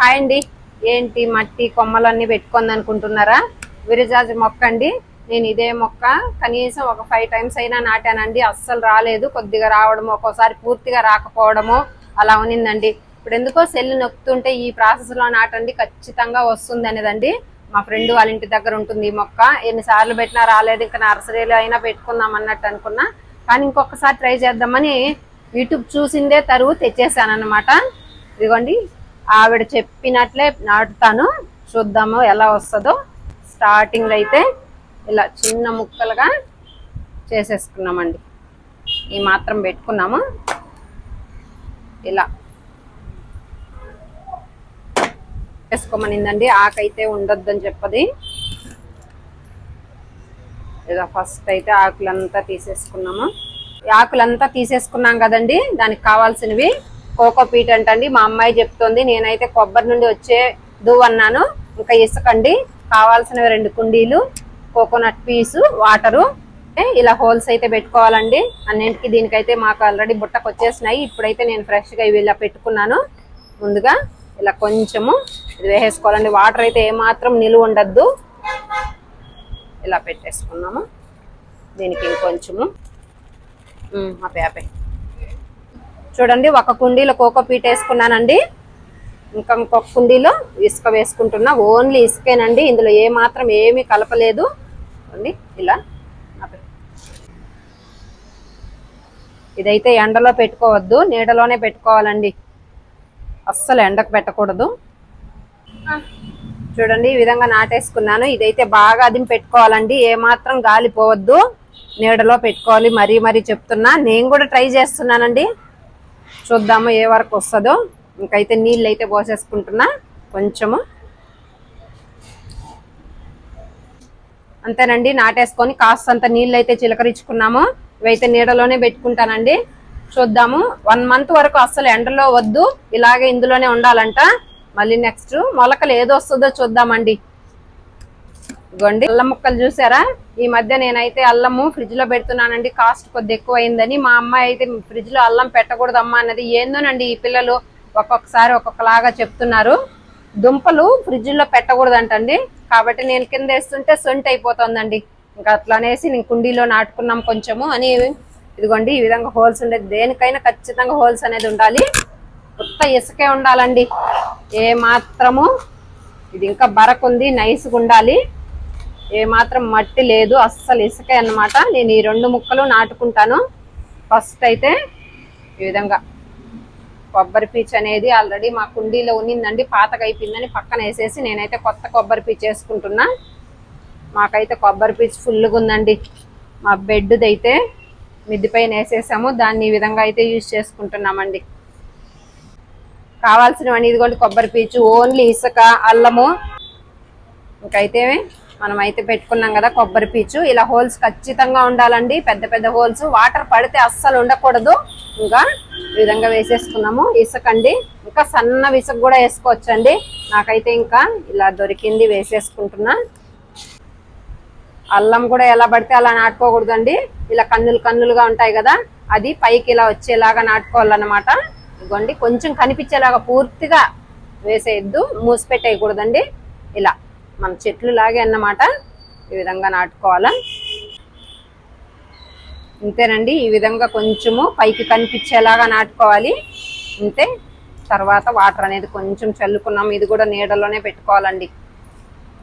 Hi అండి. ఏంటి మట్టి కొమ్మలన్నీ పెట్టుకుంది అనుకుంటున్నారా? విరజాజి మొక్క అండి. నేను ఇదే మొక్క కనీసం ఒక 5 టైమ్స్ అయినా నాటానండి. అస్సలు రాలేదు. కొద్దిగా రావడము, ఒక్కోసారి పూర్తిగా రాకపోవడము అలా ఉన్నిందండి. ఇప్పుడు ఎందుకో సెల్ నొక్కుతుంటే ఈ ప్రాసెస్ లో నాటండి ఖచ్చితంగా వస్తుంది అనేదండి. మా ఫ్రెండ్ వాళ్ళ ఇంటి దగ్గర ఉంటుంది ఈ మొక్క. ఎన్నిసార్లు పెట్టినా రాలేదు. ఇంకా నర్సరీలో అయినా పెట్టుకుందాం అన్నట్టు అనుకున్నా. కానీ ఇంకొకసారి ట్రై చేద్దామని యూట్యూబ్ చూసిందే తరువు తెచ్చేసాను అనమాట. ఇదిగోండి, ఆవిడ చెప్పినట్లే నాటుతాను. చూద్దాము ఎలా వస్తుందో. స్టార్టింగ్ లో అయితే ఇలా చిన్న ముక్కలుగా చేసేసుకున్నామండి. ఈ మాత్రం పెట్టుకున్నాము. ఇలా వేసుకోమనిందండి. ఆకైతే ఉండొద్దని చెప్పది. ఇలా ఫస్ట్ అయితే ఆకులంతా తీసేసుకున్నాము. ఆకులంతా తీసేసుకున్నాం కదండి. దానికి కావాల్సినవి కోకోపీట్ అంటండి. మా అమ్మాయి చెప్తోంది. నేనైతే కొబ్బరి నుండి వచ్చే దువ్వన్నాను. ఇంకా ఇసుకండి. కావాల్సినవి 2 కుండీలు, కోకోనట్ పీసు, వాటరు. ఇలా హోల్స్ అయితే పెట్టుకోవాలండి అన్నింటికి. దీనికైతే మాకు ఆల్రెడీ బుట్టకు వచ్చేసినాయి. ఇప్పుడైతే నేను ఫ్రెష్గా ఇవి ఇలా పెట్టుకున్నాను. ముందుగా ఇలా కొంచెము ఇది వేసేసుకోవాలండి. వాటర్ అయితే ఏమాత్రం నిలువ ఉండద్దు. ఇలా పెట్టేసుకున్నాము. దీనికి ఇంకొంచెము ఆపే చూడండి, ఒక కుండీలో కోకోపీట్ వేసుకున్నానండి. ఇంకొక కుండీలో ఇసుక వేసుకుంటున్నా. ఓన్లీ ఇసుకేనండి. ఇందులో ఏమాత్రం ఏమీ కలపలేదు అండి. ఇలా ఇదైతే ఎండలో పెట్టుకోవద్దు, నీడలోనే పెట్టుకోవాలండి. అస్సలు ఎండకు పెట్టకూడదు. చూడండి, ఈ విధంగా నాటేసుకున్నాను. ఇదైతే బాగా అదిమి పెట్టుకోవాలండి. ఏమాత్రం గాలి పోవద్దు, నీడలో పెట్టుకోవాలి. మరీ చెప్తున్నా. నేను కూడా ట్రై చేస్తున్నానండి. చూద్దాము ఏ వరకు వస్తుందో. ఇంకైతే నీళ్ళు అయితే పోసేసుకుంటున్నా కొంచెము. అంతేనండి, నాటేసుకొని కాస్తంత నీళ్ళు అయితే చిలకరించుకున్నాము. ఇవైతే నీడలోనే పెట్టుకుంటానండి. చూద్దాము. 1 మంత్ వరకు అస్సలు ఎండలో వద్దు, ఇలాగే ఇందులోనే ఉండాలంట. మళ్ళీ నెక్స్ట్ మొలకలు ఏదో వస్తుందో చూద్దామండి. ఇదిగోండి, అల్లం ముక్కలు చూసారా? ఈ మధ్య నేనైతే అల్లము ఫ్రిడ్జ్ లో పెడుతున్నానండి. కాస్ట్ కొద్ది ఎక్కువ అయిందని. మా అమ్మాయి అయితే ఫ్రిడ్జ్ లో అల్లం పెట్టకూడదమ్మా అన్నది. ఏందోనండి ఈ పిల్లలు ఒక్కొక్కసారి ఒక్కొక్కలాగా చెప్తున్నారు. దుంపలు ఫ్రిడ్జ్ లో పెట్టకూడదంటండి. కాబట్టి నేను కింద వేస్తుంటే సొంటి అయిపోతుందండి. ఇంకా అట్లానేసి నేను కుండీలో నాటుకున్నాం కొంచెము అని. ఇదిగోండి, ఈ విధంగా హోల్స్ ఉండేది. దేనికైనా ఖచ్చితంగా హోల్స్ అనేది ఉండాలి. కొత్త ఇసుకే ఉండాలండి. ఏ మాత్రము ఇది ఇంకా బరకుంది, నైస్గా ఉండాలి. ఏ మాత్రం మట్టి లేదు, అస్సలు ఇసుకే అన్నమాట. నేను ఈ 2 ముక్కలు నాటుకుంటాను. ఫస్ట్ అయితే ఈ విధంగా కొబ్బరి పీచు అనేది ఆల్రెడీ మా కుండీలో ఉన్నిందండి. పాతగా అయిపోయిందని పక్కన వేసేసి నేనైతే కొత్త కొబ్బరి పీచు వేసుకుంటున్నా. మాకైతే కొబ్బరి పీచు ఫుల్గా ఉందండి. మా బెడ్ది అయితే మిద్ది పైన వేసేసాము. దాన్ని ఈ విధంగా అయితే యూజ్ చేసుకుంటున్నామండి. కావాల్సినవన్నీ ఇదిగోండి, కొబ్బరి పీచు, ఓన్లీ ఇసుక, అల్లము. ఇంకైతే మనం అయితే పెట్టుకున్నాం కదా కొబ్బరి పీచు. ఇలా హోల్స్ ఖచ్చితంగా ఉండాలండి, పెద్ద పెద్ద హోల్స్. వాటర్ పడితే అస్సలు ఉండకూడదు. ఇంకా ఈ విధంగా వేసేసుకున్నాము. ఇసుక అండి, ఇంకా సన్న ఇసుక కూడా వేసుకోవచ్చండి. నాకైతే ఇంకా ఇలా దొరికింది, వేసేసుకుంటున్నా. అల్లం కూడా ఎలా పడితే అలా నాటుకోకూడదండి. ఇలా కన్నులుగా ఉంటాయి కదా, అది పైకి ఇలా వచ్చేలాగా నాటుకోవాలన్నమాట. ఇదిగోండి, కొంచెం కనిపించేలాగా పూర్తిగా వేసేయద్దు, మూసిపెట్టేయకూడదండి. ఇలా మన చెట్లు లాగే అన్నమాట. ఈ విధంగా నాటుకోవాలా. ఇంతేనండి, ఈ విధంగా కొంచెము పైకి కనిపించేలాగా నాటుకోవాలి. అంతే. తర్వాత వాటర్ అనేది కొంచెం చల్లుకున్నాము. ఇది కూడా నీడలోనే పెట్టుకోవాలండి.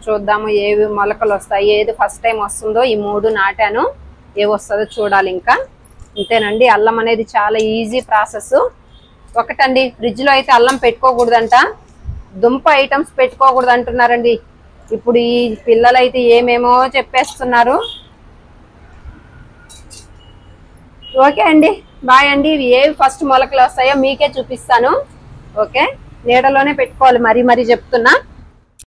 చూద్దాము ఏవి మొలకలు వస్తాయి, ఏది ఫస్ట్ టైం వస్తుందో. ఈ 3 నాటాను, ఏవి వస్తుందో చూడాలి. ఇంకా ఇంతేనండి. అల్లం అనేది చాలా ఈజీ ప్రాసెస్. ఒకటండి, ఫ్రిడ్జ్ లో అయితే అల్లం పెట్టుకోకూడదంట. దుంప ఐటమ్స్ పెట్టుకోకూడదు అంటున్నారండి. ఇప్పుడు ఈ పిల్లలైతే ఏమేమో చెప్పేస్తున్నారు. ఓకే అండి, బాయ్ అండి. ఇవి ఏవి ఫస్ట్ మొలకలు వస్తాయో మీకే చూపిస్తాను. ఓకే, నీడలోనే పెట్టుకోవాలి. మరీ చెప్తున్నా.